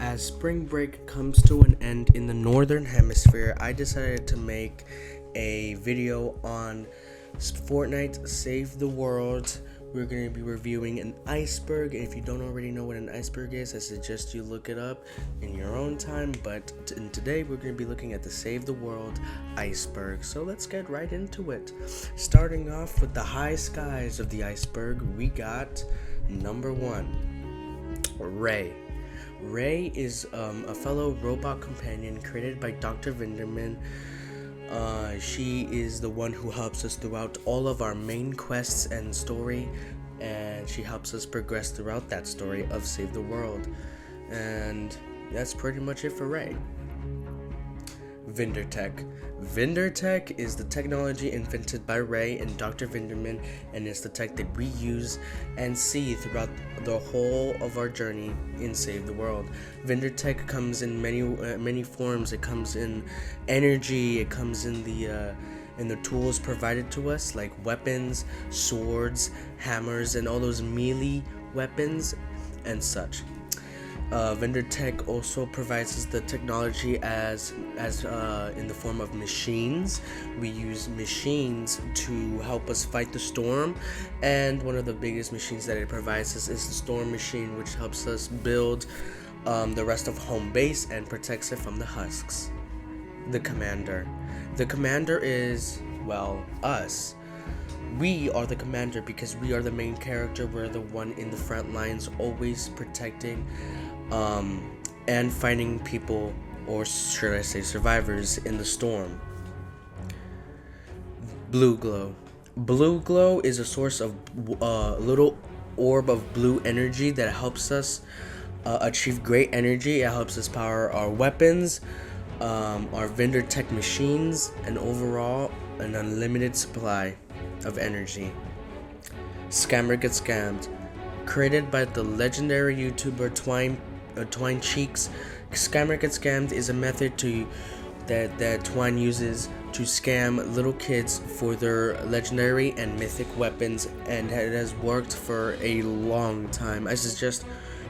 As spring break comes to an end in the northern hemisphere, I decided to make a video on Fortnite Save the World. We're going to be reviewing an iceberg. If you don't already know what an iceberg is, I suggest you look it up in your own time. But today we're going to be looking at the Save the World iceberg. So let's get right into it. Starting off with the high skies of the iceberg, we got number 1, Ray. Ray is a fellow robot companion created by Dr. Vinderman. She is the one who helps us throughout all of our main quests and story, and she helps us progress throughout that story of Save the World. And that's pretty much it for Ray. Vindertech. Vindertech is the technology invented by Ray and Dr. Vinderman, and it's the tech that we use and see throughout the whole of our journey in Save the World. Vindertech comes in many forms. It comes in energy. It comes in the tools provided to us, like weapons, swords, hammers, and all those melee weapons and such. Vindertech also provides us the technology as in the form of machines. We use machines to help us fight the storm, and one of the biggest machines that it provides us is the storm machine, which helps us build the rest of home base and protects it from the husks. The commander. The commander is, well, us. We are the commander because we are the main character. We're the one in the front lines, always protecting and finding people, or should I say survivors, in the storm. Blue glow. Blue glow is a source of little orb of blue energy that helps us achieve great energy. It helps us power our weapons, our Vindertech machines, and overall an unlimited supply of energy. Scammer Gets Scammed. Created by the legendary YouTuber Twine Cheeks, Scammer Gets Scammed is a method that Twine uses to scam little kids for their legendary and mythic weapons, and it has worked for a long time. I suggest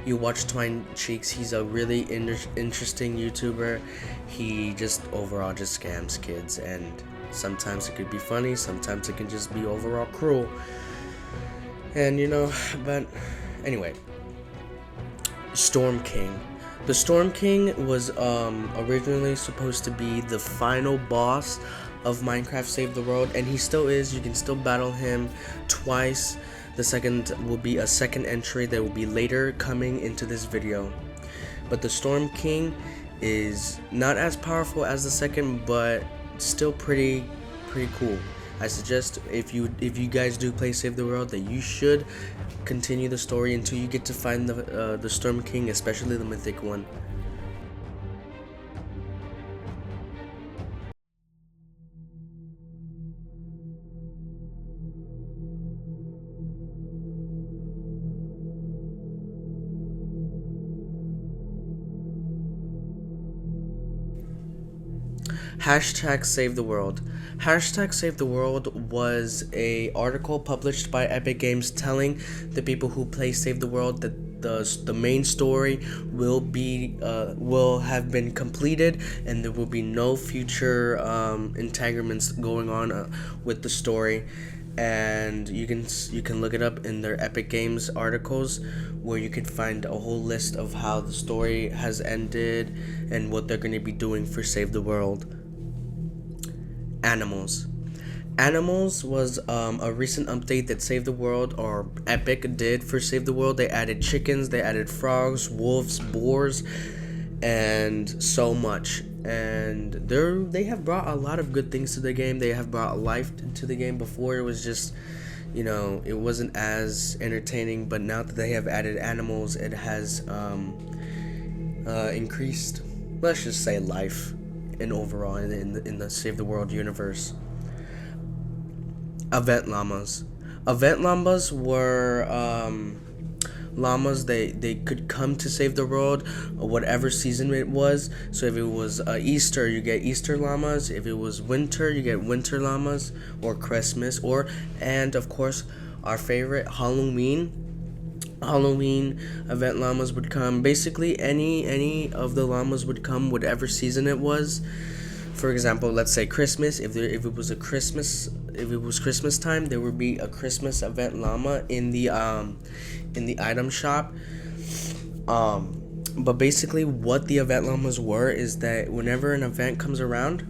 you watch Twine Cheeks. He's a really interesting YouTuber. He just overall just scams kids, and sometimes it could be funny, sometimes it can just be overall cruel. And but anyway, Storm King. The Storm King was originally supposed to be the final boss of Minecraft Save the World, and he still is. You can still battle him twice. The second will be a second entry that will be later coming into this video. But the Storm King is not as powerful as the second, but still pretty cool. I suggest if you guys do play Save the World, that you should continue the story until you get to find the Storm King, especially the mythic one. Hashtag Save the World. Hashtag Save the World was a article published by Epic Games telling the people who play Save the World that the main story will have been completed, and there will be no future entanglements going on with the story. And you can look it up in their Epic Games articles, where you can find a whole list of how the story has ended and what they're going to be doing for Save the World. Animals. Animals was a recent update that Save the World, or Epic, did for Save the World. They added chickens, they added frogs, wolves, boars, and so much. And they have brought a lot of good things to the game. They have brought life to the game. Before it was just, it wasn't as entertaining, but now that they have added animals, it has increased, let's just say, life and overall in the Save the World universe. Event llamas. Event llamas were llamas. They could come to Save the World whatever season it was. So if it was Easter, you get Easter llamas. If it was winter, you get winter llamas, or Christmas, and of course our favorite, Halloween. Halloween event llamas would come. Basically, any of the llamas would come, whatever season it was. For example, let's say Christmas. If it was Christmas time, there would be a Christmas event llama in the item shop. But basically, what the event llamas were is that whenever an event comes around,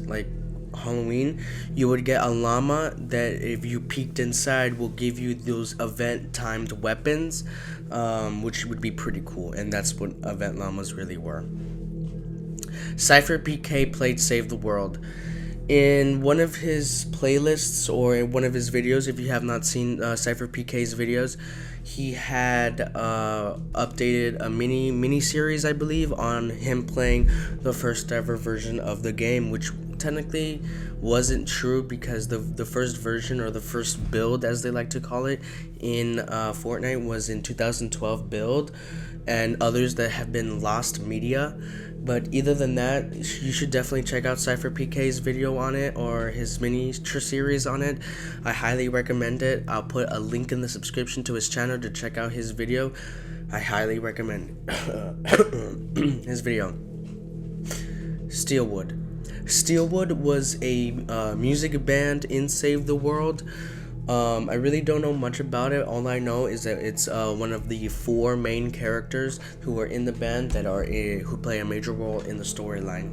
like Halloween, you would get a llama that, if you peeked inside, will give you those event timed weapons, which would be pretty cool. And that's what event llamas really were. Cypher PK played Save the World. In one of his playlists or in one of his videos, if you have not seen Cypher PK's videos, he had updated a mini series, I believe, on him playing the first ever version of the game, which technically wasn't true, because the first version, or the first build as they like to call it, in Fortnite was in 2012 build, and others that have been lost media. But either than that, you should definitely check out Cypher PK's video on it, or his mini series on it. I highly recommend it. I'll put a link in the description to his channel to check out his video. I highly recommend his video. Steelwood. Steelwood was a music band in Save the World. I really don't know much about it. All I know is that it's one of the 4 main characters who are in the band that are who play a major role in the storyline.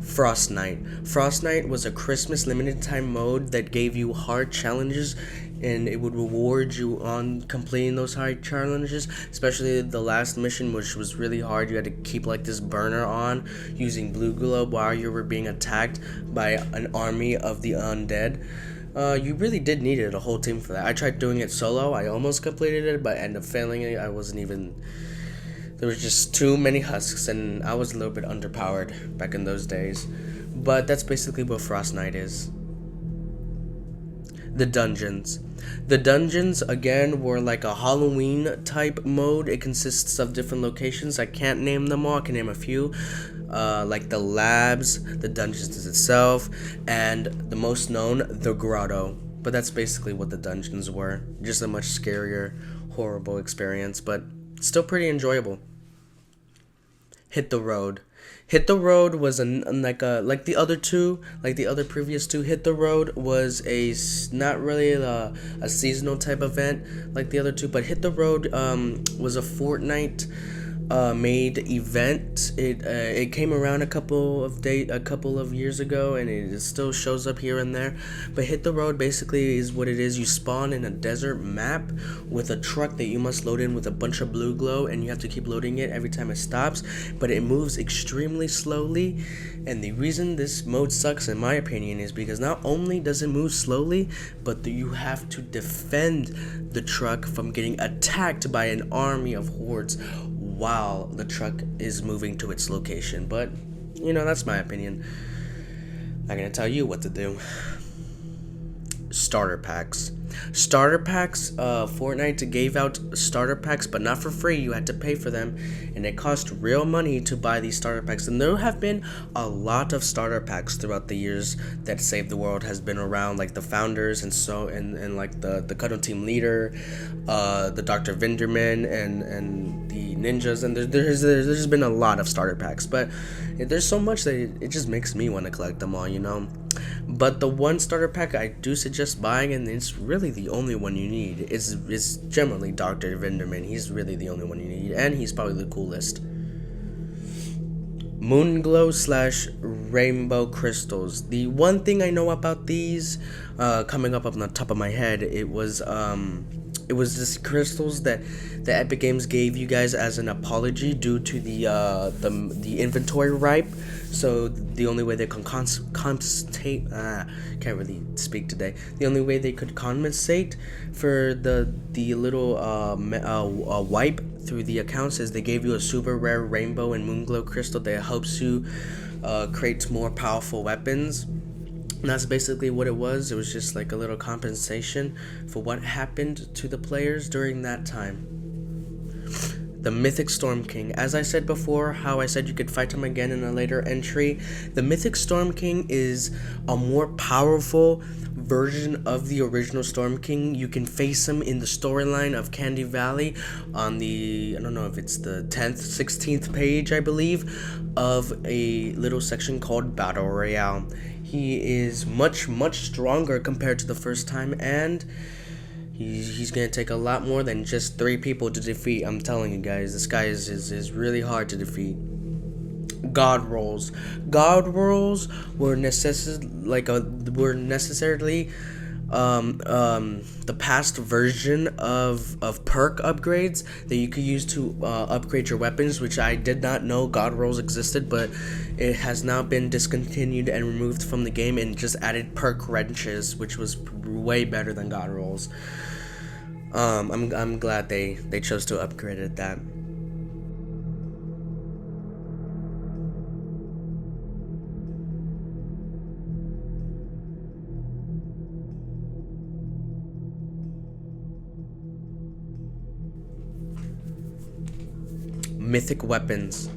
Fortnite. Fortnite was a Christmas limited time mode that gave you hard challenges, and it would reward you on completing those hard challenges, especially the last mission, which was really hard. You had to keep like this burner on using blue glow while you were being attacked by an army of the undead. You really did need a whole team for that. I tried doing it solo. I almost completed it, but I ended up failing it. There was just too many husks, and I was a little bit underpowered back in those days. But that's basically what Fortnite is. The dungeons. The dungeons, again, were like a Halloween type mode. It consists of different locations. I can't name them all. I can name a few. Like the labs, the dungeons itself, and the most known, the grotto. But that's basically what the dungeons were. Just a much scarier, horrible experience, but still pretty enjoyable. Hit the Road. Hit the Road was like the other two, like the other previous two. Hit the Road was not really a seasonal type event like the other two, but Hit the Road was a Fortnite made event. It came around a couple of years ago, and it still shows up here and there. But Hit the Road basically is what it is. You spawn in a desert map with a truck that you must load in with a bunch of blue glow, and you have to keep loading it every time it stops. But it moves extremely slowly, and the reason this mode sucks, in my opinion, is because not only does it move slowly, but you have to defend the truck from getting attacked by an army of hordes while the truck is moving to its location. But, that's my opinion. I'm gonna tell you what to do. Starter packs. Fortnite gave out starter packs, but not for free. You had to pay for them, and it cost real money to buy these starter packs. And there have been a lot of starter packs throughout the years that Save the World has been around, like the founders and like the Cuddle Team Leader, the Dr. Vinderman, and the ninjas. And there's been a lot of starter packs, but there's so much that it just makes me want to collect them all, But the one starter pack I do suggest buying, and it's really the only one you need, is generally Dr. Vinderman. He's really the only one you need, and he's probably the coolest. Moonglow / rainbow crystals. The one thing I know about these, coming up on the top of my head, it was just crystals that the Epic Games gave you guys as an apology due to the inventory wipe. So the only way they can compensate, can't really speak today. The only way they could compensate for the little wipe through the accounts is they gave you a super rare rainbow and moonglow crystal that helps you create more powerful weapons. And that's basically what it was. It was just like a little compensation for what happened to the players during that time. The Mythic Storm King. As I said before, how I said you could fight him again in a later entry, the Mythic Storm King is a more powerful version of the original Storm King. You can face him in the storyline of Candy Valley on the, I don't know if it's the 10th, 16th page, I believe, of a little section called Battle Royale. He is much, much stronger compared to the first time, and he's gonna take a lot more than just 3 people to defeat. I'm telling you guys, this guy is really hard to defeat. God rolls. God rolls were were necessarily the past version of perk upgrades that you could use to upgrade your weapons, which I did not know God rolls existed, but it has now been discontinued and removed from the game and just added perk wrenches, which was way better than God rolls. I'm glad they chose to upgrade it that. Mythic weapons.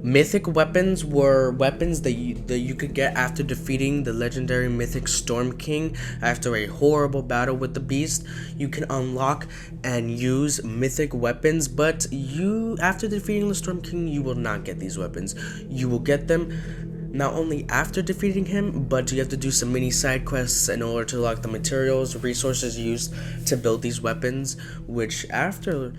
Mythic weapons were weapons that you could get after defeating the legendary mythic Storm King. After a horrible battle with the beast, you can unlock and use mythic weapons, but after defeating the Storm King, you will not get these weapons. You will get them not only after defeating him, but you have to do some mini side quests in order to unlock the materials, resources used to build these weapons, which after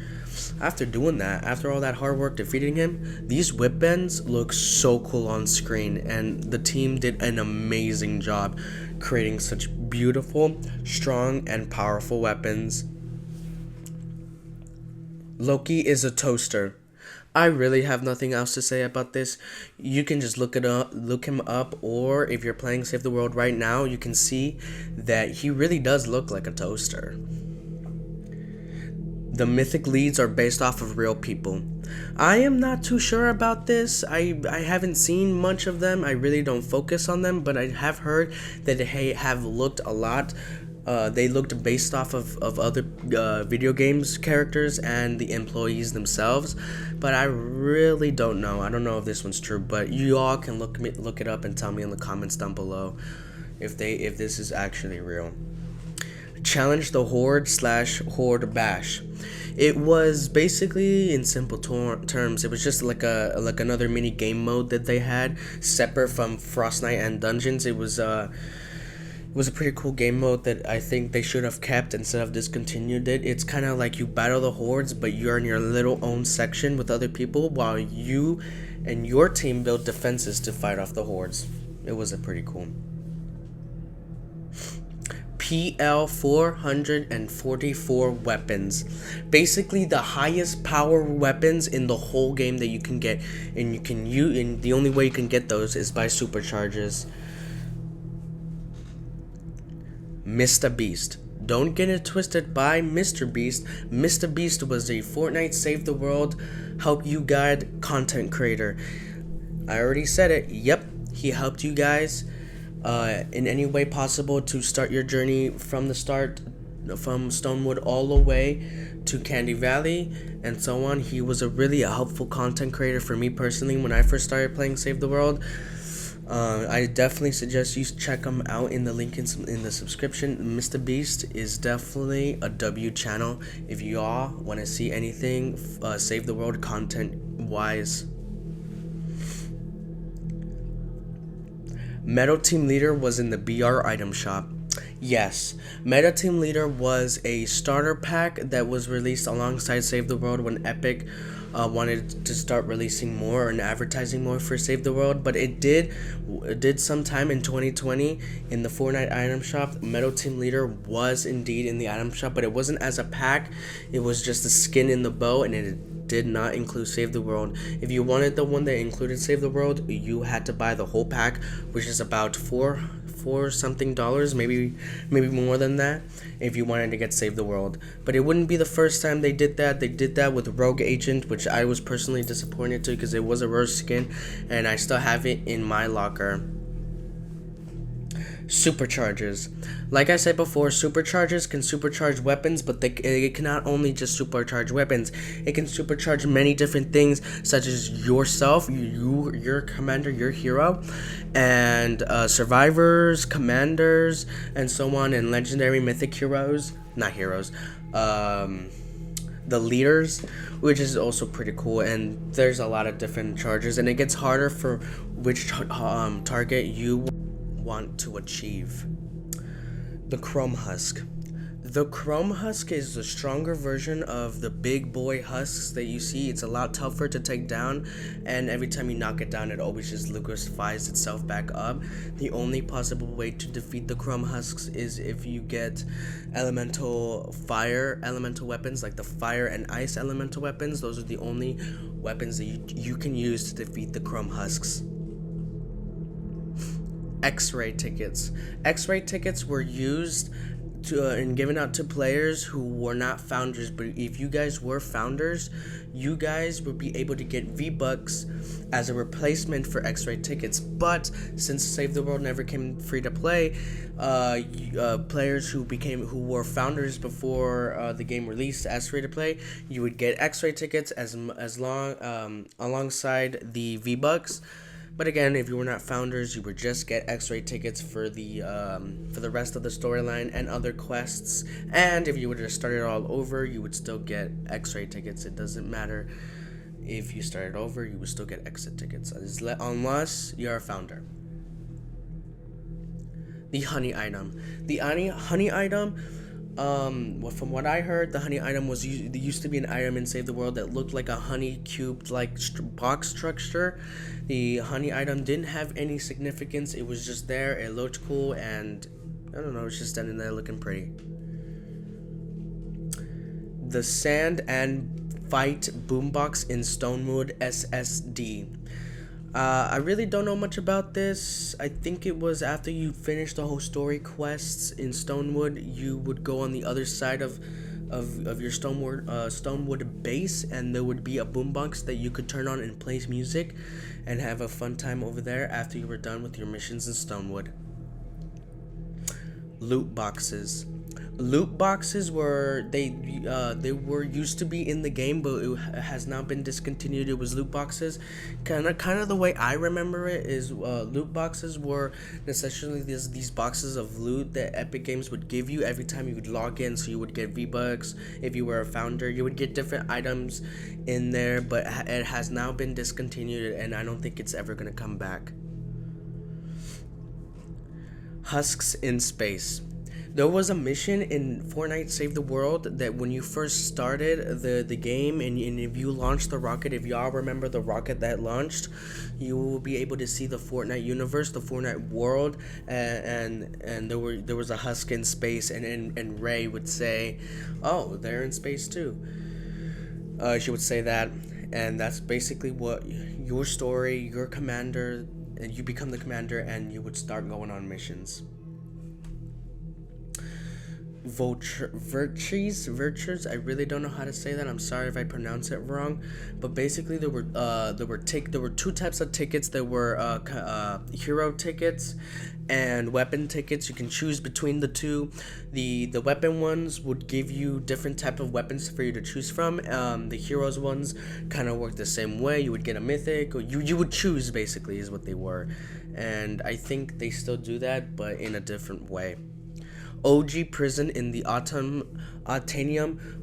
doing that, after all that hard work defeating him, these weapons look so cool on screen, and the team did an amazing job creating such beautiful, strong, and powerful weapons. Loki is a toaster. I really have nothing else to say about this. You can just look him up, or if you're playing Save the World right now, you can see that he really does look like a toaster. The mythic leads are based off of real people. I am not too sure about this. I haven't seen much of them. I really don't focus on them, but I have heard that they have looked a lot. They looked based off of other video games characters and the employees themselves, but I really don't know. I don't know if this one's true, but you all can look it up and tell me in the comments down below if this is actually real. Challenge the Horde/Horde Bash. It was basically, in simple terms, it was just like another mini game mode that they had separate from Fortnite and Dungeons. It was a pretty cool game mode that I think they should have kept instead of discontinued it. It's kind of like you battle the hordes, but you're in your little own section with other people while you and your team build defenses to fight off the hordes. It was a pretty cool. PL 444 weapons. Basically the highest power weapons in the whole game that you can get, and the only way you can get those is by supercharges. Mr. Beast. Don't get it twisted by Mr. Beast. Mr. Beast was a Fortnite Save the World, help you guide content creator. I already said it. Yep, he helped you guys in any way possible to start your journey from the start, from Stonewood all the way to Candy Valley and so on. He was a helpful content creator for me personally when I first started playing Save the World. I definitely suggest you check him out in the link in the subscription. Mr. Beast is definitely a W channel if you all want to see anything Save the World content wise. Metal Team Leader was in the BR item shop. Yes, Metal Team Leader was a starter pack that was released alongside Save the World when Epic wanted to start releasing more and advertising more for Save the World, but it did sometime in 2020 in the Fortnite item shop. Metal Team Leader was indeed in the item shop, but it wasn't as a pack. It was just a skin in the bow, and it did not include Save the World. If you wanted the one that included Save the World, you had to buy the whole pack, which is about $4 something, maybe more than that, if you wanted to get Save the World. But it wouldn't be the first time they did that. They did that with Rogue Agent, which I was personally disappointed to because it was a rare skin, and I still have it in my locker. Superchargers. Like I said before, superchargers can supercharge weapons, but it cannot only just supercharge weapons. It can supercharge many different things, such as yourself, your commander, your hero, and survivors, commanders, and so on, and legendary mythic heroes. Not heroes. The leaders, which is also pretty cool. And there's a lot of different charges, and it gets harder for which target you want to achieve. The Chrome Husk. The Chrome Husk is the stronger version of the big boy husks that you see. It's a lot tougher to take down, and every time you knock it down, it always just liquefies itself back up. The only possible way to defeat the Chrome Husks is if you get elemental weapons, like the fire and ice elemental weapons. Those are the only weapons that you can use to defeat the Chrome Husks. X-ray tickets. X-ray tickets were used and given out to players who were not founders, but if you guys were founders, you guys would be able to get V-Bucks as a replacement for X-ray tickets. But since Save the World never came free to play, players who were founders before the game released as free to play, you would get X-ray tickets as long alongside the V-Bucks. But again, if you were not founders, you would just get X-ray tickets for the rest of the storyline and other quests. And if you would have started all over, you would still get X-ray tickets. It doesn't matter if you started over; you would still get exit tickets, unless you're a founder. The honey item. The honey item. From what I heard, the honey item used to be an item in Save the World that looked like a honey cubed box structure. The honey item didn't have any significance. It was just there. It looked cool, and I don't know, it's just standing there looking pretty. The Sand and Fight Boombox in Stonewood SSD. I really don't know much about this. I think it was after you finish the whole story quests in Stonewood, you would go on the other side of your Stonewood base, and there would be a boombox that you could turn on and play music and have a fun time over there after you were done with your missions in Stonewood. Loot boxes. Loot boxes were they were used to be in the game, but it has now been discontinued. It was loot boxes. Kind of the way I remember it is loot boxes were essentially these boxes of loot that Epic Games would give you every time you would log in. So you would get V-Bucks if you were a founder. You would get different items in there, but it has now been discontinued, and I don't think it's ever gonna come back. Husks in space. There was a mission in Fortnite Save the World that when you first started the game, and if you launched the rocket, if y'all remember the rocket that launched, you will be able to see the Fortnite universe, the Fortnite world, and there was a husk in space, and Ray would say, "Oh, they're in space too." She would say that, and that's basically what your story, your commander, and you become the commander, and you would start going on missions. Vultures. I really don't know how to say that. I'm sorry if I pronounce it wrong, but basically there were two types of tickets. There were hero tickets and weapon tickets. You can choose between the two. The weapon ones would give you different type of weapons for you to choose from. The heroes ones kind of work the same way. You would get a mythic, or you would choose, basically, is what they were, and I think they still do that, but in a different way. OG Prison in the Autanium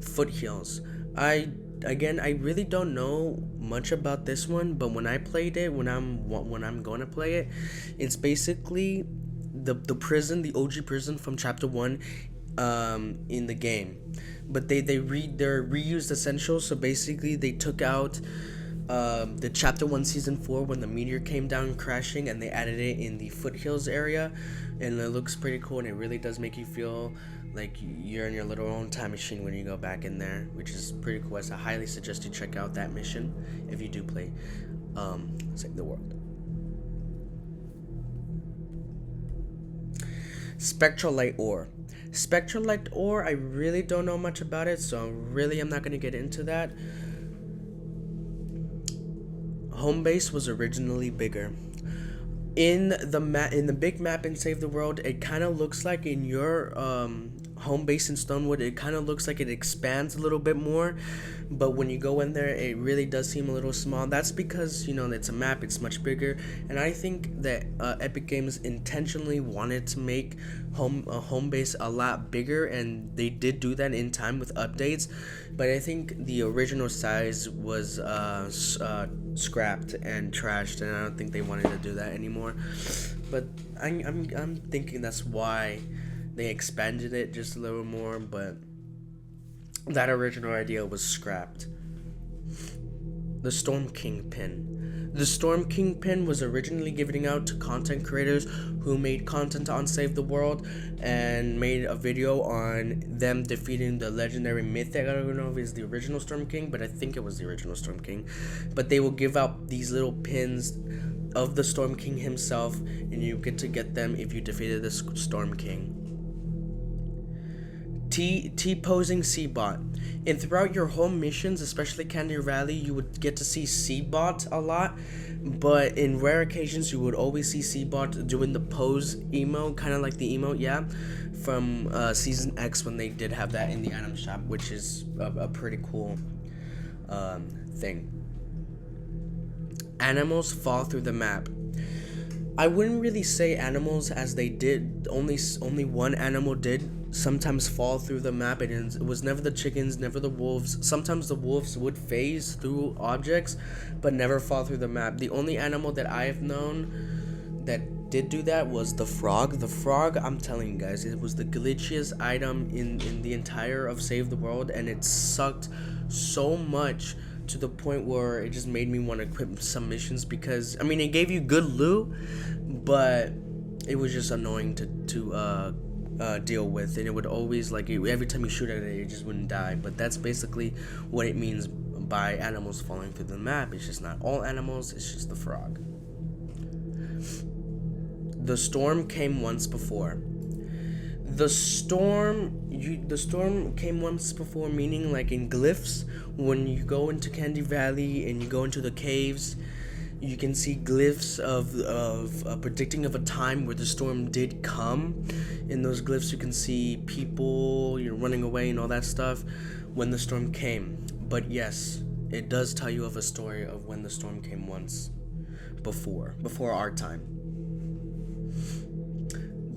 Foothills. I really don't know much about this one, but when I played it, when I'm going to play it, it's basically the prison, the OG prison from Chapter 1 in the game. But they're reused essentials, so basically they took out the Chapter 1 Season 4 when the meteor came down crashing, and they added it in the foothills area, and it looks pretty cool, and it really does make you feel like you're in your little own time machine when you go back in there, which is pretty cool. So I highly suggest you check out that mission if you do play Save the World. Spectral Light Ore. Spectral Light Ore, I really don't know much about it, so really I'm not going to get into that. Home base was originally bigger. in the big map in Save the World, it kind of looks like in your home base in Stonewood, it kind of looks like it expands a little bit more, but when you go in there, it really does seem a little small. That's because it's a map, it's much bigger, and I think that Epic Games intentionally wanted to make home base a lot bigger, and they did do that in time with updates. But I think the original size was scrapped and trashed, and I don't think they wanted to do that anymore. But I'm thinking that's why they expanded it just a little more, but that original idea was scrapped. The Storm King pin. The Storm King pin was originally given out to content creators who made content on Save the World and made a video on them defeating the legendary Mythic. I don't know if it's the original Storm King, but I think it was the original Storm King. But they will give out these little pins of the Storm King himself, and you get to get them if you defeated the Storm King. T-posing Seabot. And throughout your home missions, especially Candy Valley, you would get to see Seabot a lot. But in rare occasions, you would always see Seabot doing the pose emote, kind of like the emote, from Season X when they did have that in the item shop, which is a pretty cool thing. Animals fall through the map. I wouldn't really say animals, as they did. Only one animal did sometimes fall through the map. It was never the chickens, never the wolves. Sometimes the wolves would phase through objects, but never fall through the map. The only animal that I have known that did do that was the frog. The frog, I'm telling you guys, it was the glitchiest item in the entire of Save the World, and it sucked so much to the point where it just made me want to quit some missions, because it gave you good loot, but it was just annoying to deal with, and it would always, every time you shoot at it just wouldn't die. But that's basically what it means by animals falling through the map. It's just not all animals, it's just the frog. The storm came once before. The storm came once before, meaning like in glyphs, when you go into Candy Valley and you go into the caves, you can see glyphs of predicting of a time where the storm did come. In those glyphs, you can see people, running away and all that stuff when the storm came. But yes, it does tell you of a story of when the storm came once before our time.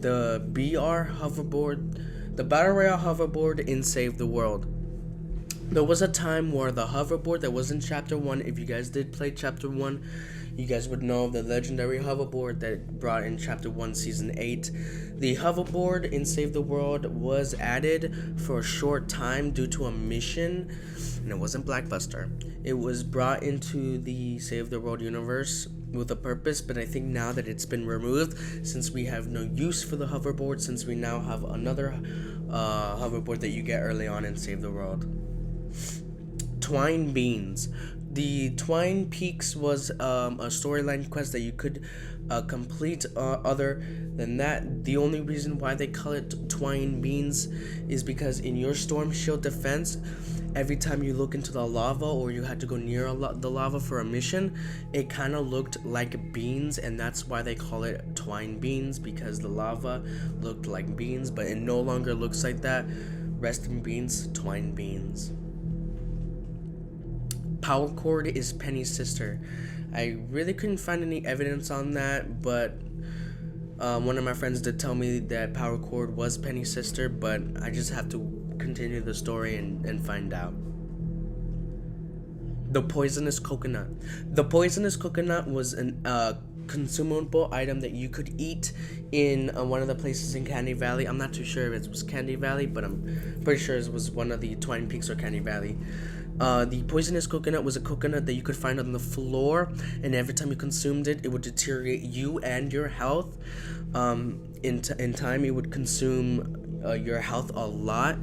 The BR hoverboard, the Battle Royale hoverboard in Save the World. There was a time where the hoverboard that was in Chapter 1, if you guys did play Chapter 1, you guys would know of the legendary hoverboard that brought in Chapter 1, Season 8. The hoverboard in Save the World was added for a short time due to a mission, and it wasn't Blackbuster. It was brought into the Save the World universe with a purpose, but I think now that it's been removed, since we have no use for the hoverboard, since we now have another hoverboard that you get early on in Save the World. Twine Beans. The Twine Peaks was a storyline quest that you could complete. Other than that, the only reason why they call it Twine Beans is because in your Storm Shield defense, every time you look into the lava or you had to go near the lava for a mission, it kind of looked like beans, and that's why they call it Twine Beans, because the lava looked like beans, but it no longer looks like that. Rest in beans, Twine Beans. Power Cord is Penny's sister. I really couldn't find any evidence on that, but one of my friends did tell me that Power Cord was Penny's sister, but I just have to continue the story and find out. The Poisonous Coconut. The Poisonous Coconut was a consumable item that you could eat in one of the places in Candy Valley. I'm not too sure if it was Candy Valley, but I'm pretty sure it was one of the Twine Peaks or Candy Valley. The Poisonous Coconut was a coconut that you could find on the floor, and every time you consumed it, it would deteriorate you and your health. In time, it would consume your health a lot,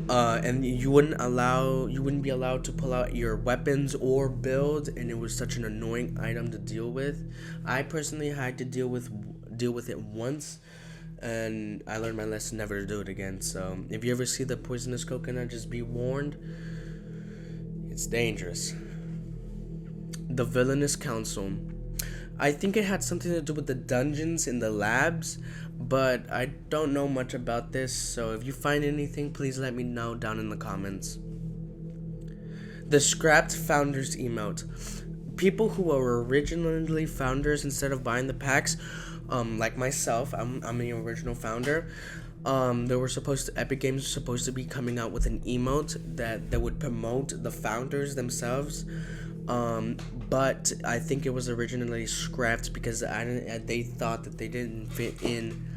and you wouldn't be allowed to pull out your weapons or build, and it was such an annoying item to deal with. I personally had to deal with it once, and I learned my lesson never to do it again. So if you ever see the Poisonous Coconut, just be warned. It's dangerous. The Villainous Council. I think it had something to do with the dungeons in the labs, but I don't know much about this, so if you find anything, please let me know down in the comments. The scrapped founders emote. People who were originally founders instead of buying the packs, like myself, I'm the original founder. They were supposed to, Epic Games was supposed to be coming out with an emote that would promote the founders themselves. But I think it was originally scrapped because they thought that they didn't fit in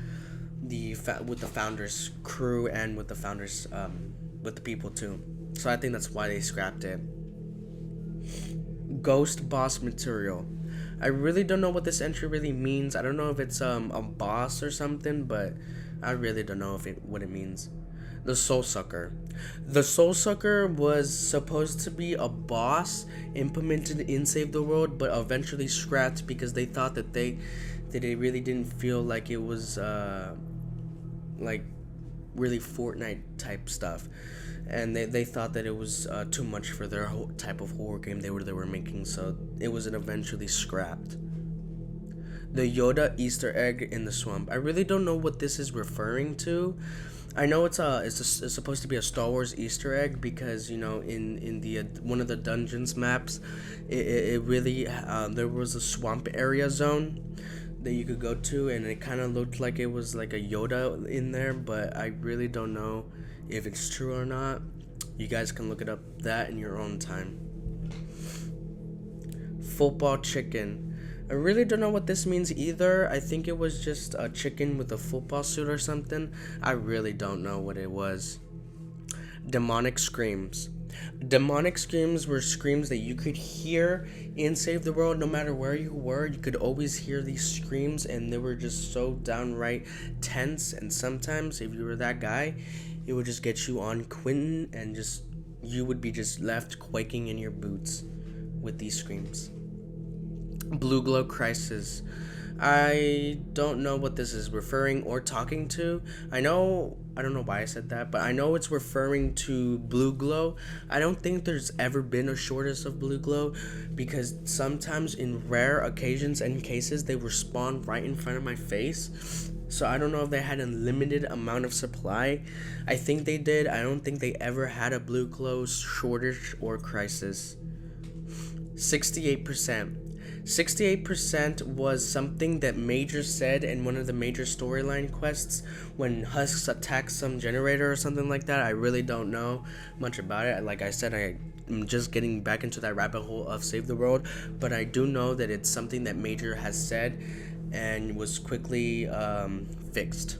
with the founders crew and with the founders with the people too. So I think that's why they scrapped it. Ghost boss material. I really don't know what this entry really means. I don't know if it's a boss or something, but I really don't know what it means. The Soul Sucker. The Soul Sucker was supposed to be a boss implemented in Save the World, but eventually scrapped because they thought that they really didn't feel like it was like really Fortnite type stuff, and they thought that it was too much for their type of horror game they were making, so it was eventually scrapped. The Yoda Easter egg in the swamp. I really don't know what this is referring to. I know it's supposed to be a Star Wars Easter egg because in the one of the dungeons maps, it really there was a swamp area zone that you could go to, and it kind of looked like it was like a Yoda in there, but I really don't know if it's true or not. You guys can look it up that in your own time. Football chicken. I really don't know what this means either. I think it was just a chicken with a football suit or something. I really don't know what it was. Demonic screams. Demonic screams were screams that you could hear in Save the World no matter where you were. You could always hear these screams, and they were just so downright tense. And sometimes, if you were that guy, it would just get you on Quentin, and you would be just left quaking in your boots with these screams. Blue Glow Crisis. I don't know what this is referring or talking to. I don't know why I said that, but I know it's referring to Blue Glow. I don't think there's ever been a shortage of Blue Glow because sometimes in rare occasions and cases they were spawned right in front of my face. So I don't know if they had a limited amount of supply. I think they did. I don't think they ever had a Blue Glow shortage or crisis. 68%. 68% was something that Major said in one of the major storyline quests when Husks attacked some generator or something like that. I really don't know much about it. Like I said, I'm just getting back into that rabbit hole of Save the World, but I do know that it's something that Major has said and was quickly fixed.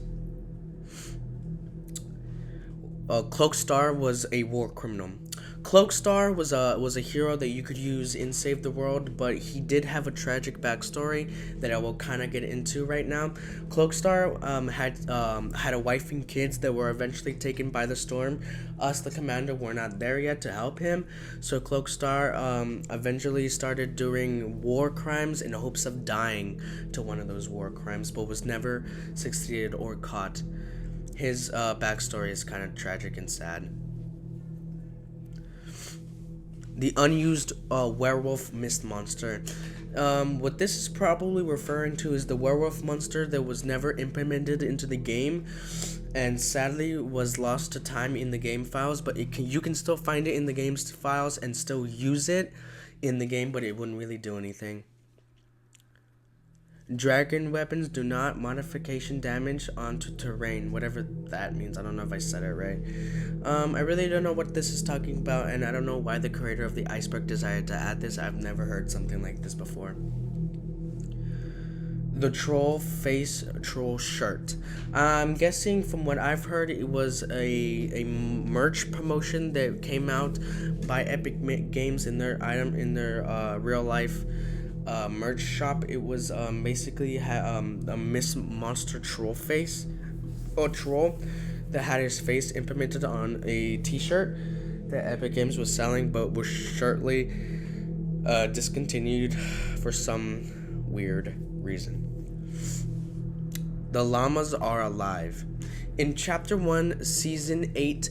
Cloakstar was a war criminal. Cloakstar was a hero that you could use in Save the World, but he did have a tragic backstory that I will kind of get into right now. Cloakstar had a wife and kids that were eventually taken by the storm. Us, the commander, were not there yet to help him, so Cloakstar eventually started doing war crimes in hopes of dying to one of those war crimes, but was never succeeded or caught. His backstory is kind of tragic and sad. The unused werewolf mist monster. What this is probably referring to is the werewolf monster that was never implemented into the game and sadly was lost to time in the game files, but you can still find it in the game's files and still use it in the game, but it wouldn't really do anything. Dragon weapons do not modification damage onto terrain, whatever that means. I don't know if I said it right. I really don't know what this is talking about, and I don't know why the creator of the iceberg decided to add this. I've never heard something like this before. The troll face troll shirt. I'm guessing from what I've heard, it was a merch promotion that came out by Epic Games in their real life merch shop. It was basically a Miss Monster troll face, or troll that had his face implemented on a t-shirt that Epic Games was selling, but was shortly discontinued for some weird reason. The llamas are alive. In Chapter 1, Season 8,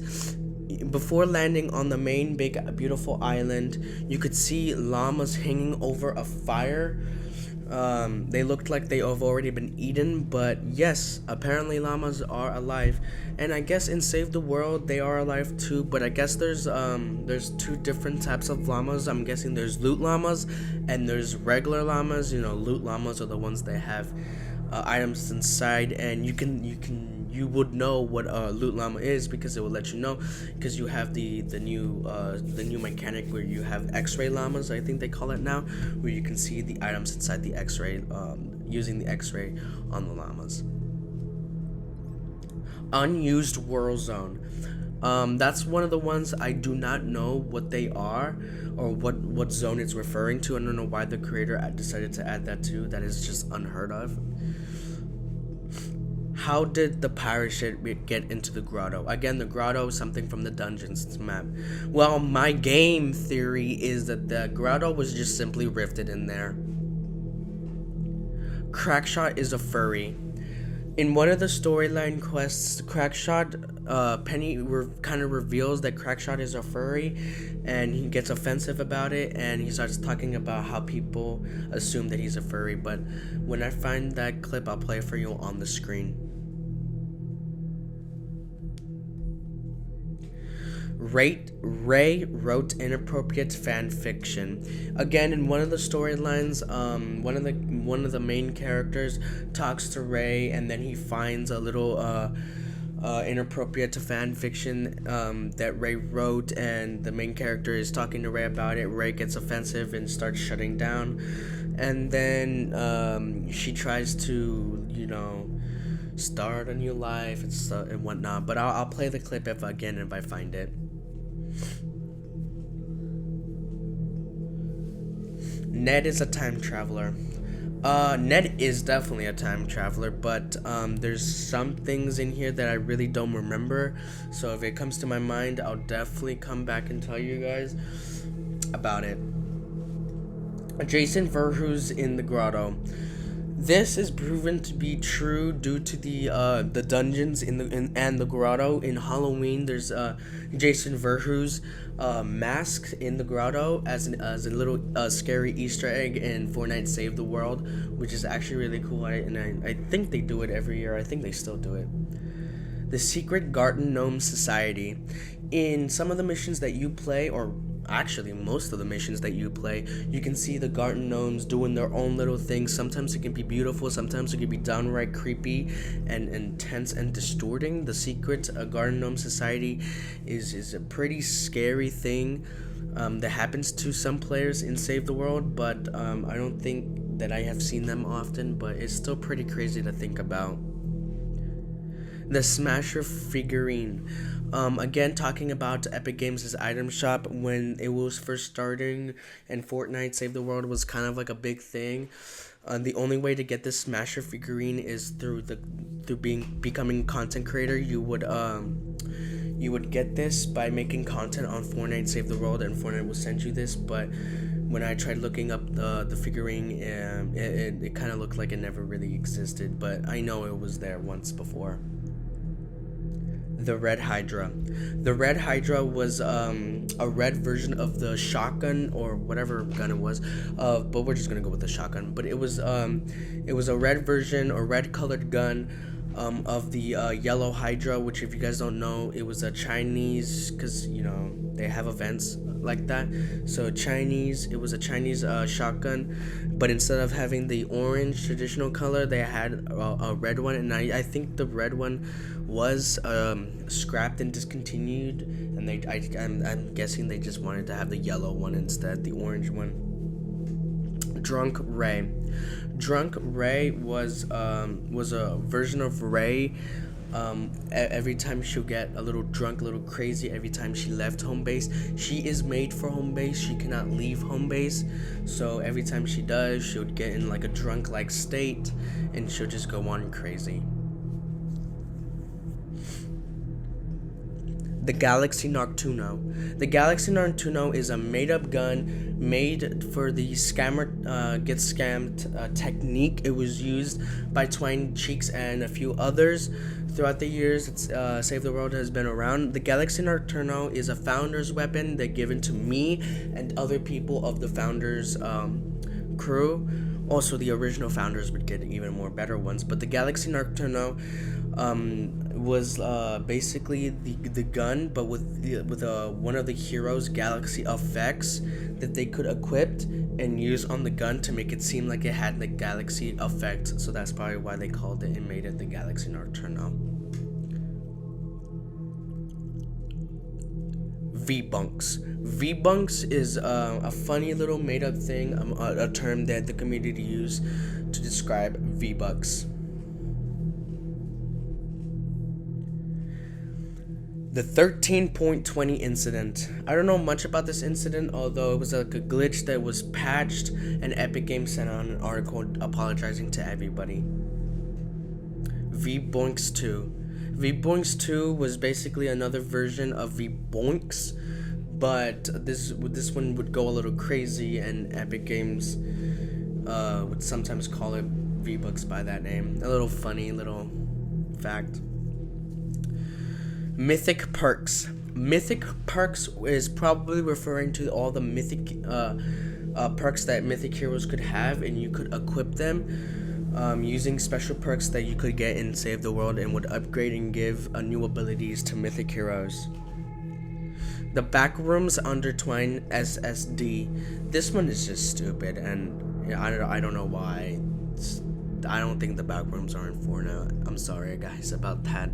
before landing on the main big beautiful island, you could see llamas hanging over a fire They looked like they have already been eaten, but yes, apparently llamas are alive, and I guess in Save the World they are alive too. But I guess there's two different types of llamas. I'm guessing there's loot llamas, and there's regular llamas. You know, loot llamas are the ones that have items inside, and you would know what a loot llama is because it will let you know, because you have the new mechanic where you have X-ray llamas, I think they call it now, where you can see the items inside the X-ray, using the X-ray on the llamas. Unused world zone. That's one of the ones I do not know what they are, or what zone it's referring to. I don't know why the creator decided to add that too. That is just unheard of. How did the pirate ship get into the grotto? Again, the grotto is something from the dungeons map. Well, my game theory is that the grotto was just simply rifted in there. Crackshot is a furry. In one of the storyline quests, Crackshot, Penny kind of reveals that Crackshot is a furry, and he gets offensive about it, and he starts talking about how people assume that he's a furry. But when I find that clip, I'll play it for you on the screen. Ray wrote inappropriate fan fiction. Again, in one of the storylines, one of the main characters talks to Ray, and then he finds a little inappropriate fan fiction that Ray wrote, and the main character is talking to Ray about it. Ray gets offensive and starts shutting down, and then she tries to, start a new life and whatnot. But I'll play the clip if I find it. Ned is a time traveler. Ned is definitely a time traveler, but there's some things in here that I really don't remember. So if it comes to my mind, I'll definitely come back and tell you guys about it. Jason Voorhees in the grotto. This is proven to be true due to the dungeons and the grotto. In Halloween, there's Jason Voorhees mask in the grotto as a little scary Easter egg in Fortnite Save the World, which is actually really cool. I think they do it every year. I think they still do it. The Secret Garden Gnome Society. In some of the missions that you play, or actually most of the missions that you play, you can see the garden gnomes doing their own little things. Sometimes it can be beautiful, sometimes it can be downright creepy and intense and distorting. The Secret Garden Gnome Society is a pretty scary thing that happens to some players in Save the World, but I don't think that I have seen them often, but it's still pretty crazy to think about. The Smasher figurine. Again, talking about Epic Games' item shop, when it was first starting and Fortnite Save the World was kind of like a big thing. The only way to get this Smasher figurine is through becoming content creator. You would get this by making content on Fortnite Save the World, and Fortnite will send you this. But when I tried looking up the figurine, it kind of looked like it never really existed. But I know it was there once before. The Red Hydra. The Red Hydra was a red version of the shotgun, or whatever gun it was, but we're just gonna go with the shotgun. But it was a red version or red colored gun of the yellow Hydra, which, if you guys don't know, it was a Chinese, because they have events like that. So it was a Chinese shotgun, but instead of having the orange traditional color, they had a red one, and I think the red one was scrapped and discontinued, and I'm guessing they just wanted to have the yellow one instead, the orange one. Drunk Ray. Drunk Ray was a version of Ray. Every time she'll get a little drunk, a little crazy, every time she left home base. She is made for home base. She cannot leave home base. So every time she does, she'll get in like a drunk-like state, and she'll just go on crazy. The Galaxy Nocturno. The Galaxy Nocturno is a made-up gun made for the scammer get scammed technique. It was used by Twine Cheeks and a few others throughout the years. Save the World has been around. The Galaxy Nocturno is a founder's weapon that given to me and other people of the founders crew. Also, the original founders would get even more better ones. But the Galaxy Nocturno was basically the gun, but with one of the heroes' galaxy effects that they could equip and use on the gun to make it seem like it had the galaxy effect. So that's probably why they called it and made it the Galaxy Nocturno. V-bunks. V-bunks is a funny little made-up thing, a term that the community used to describe V-bucks. The 13.20 incident. I don't know much about this incident, although it was like a glitch that was patched, and Epic Games sent out an article apologizing to everybody. V-Boinks 2. V-Boinks 2 was basically another version of V-Boinks, but this one would go a little crazy, and Epic Games would sometimes call it V-Bucks by that name. A little funny little fact. Mythic perks. Mythic perks is probably referring to all the mythic perks that mythic heroes could have, and you could equip them using special perks that you could get in Save the World and would upgrade and give new abilities to mythic heroes. The Backrooms Undertwine SSD. This one is just stupid, and I don't know why. I don't think the Backrooms are in Fortnite. I'm sorry, guys, about that.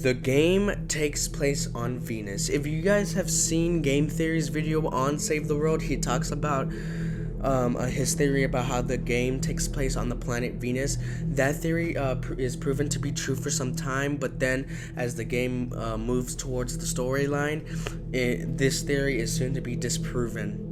The game takes place on Venus. If you guys have seen Game Theory's video on Save the World, he talks about his theory about how the game takes place on the planet Venus. That theory is proven to be true for some time, but then as the game moves towards the storyline, this theory is soon to be disproven.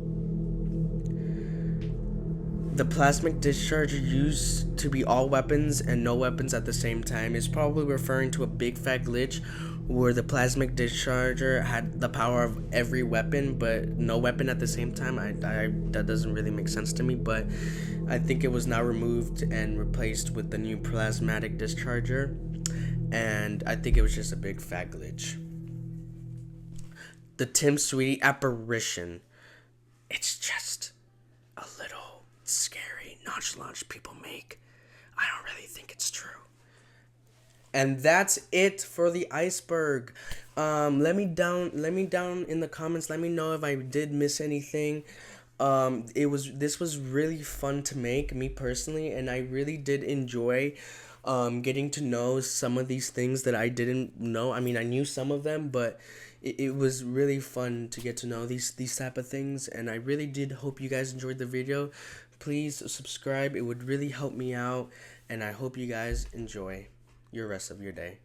The plasmic discharger used to be all weapons and no weapons at the same time is probably referring to a big fat glitch where the plasmic discharger had the power of every weapon but no weapon at the same time. That doesn't really make sense to me, but I think it was now removed and replaced with the new plasmatic discharger, and I think it was just a big fat glitch. The Tim Sweetie apparition. It's just a little scary nonchalant people make. I don't really think it's true. And that's it for the iceberg. Let me down in the comments. Let me know if I did miss anything. This was really fun to make, me personally, and I really did enjoy getting to know some of these things that I didn't know. I mean, I knew some of them, but it was really fun to get to know these type of things, and I really did hope you guys enjoyed the video. Please subscribe. It would really help me out, and I hope you guys enjoy your rest of your day.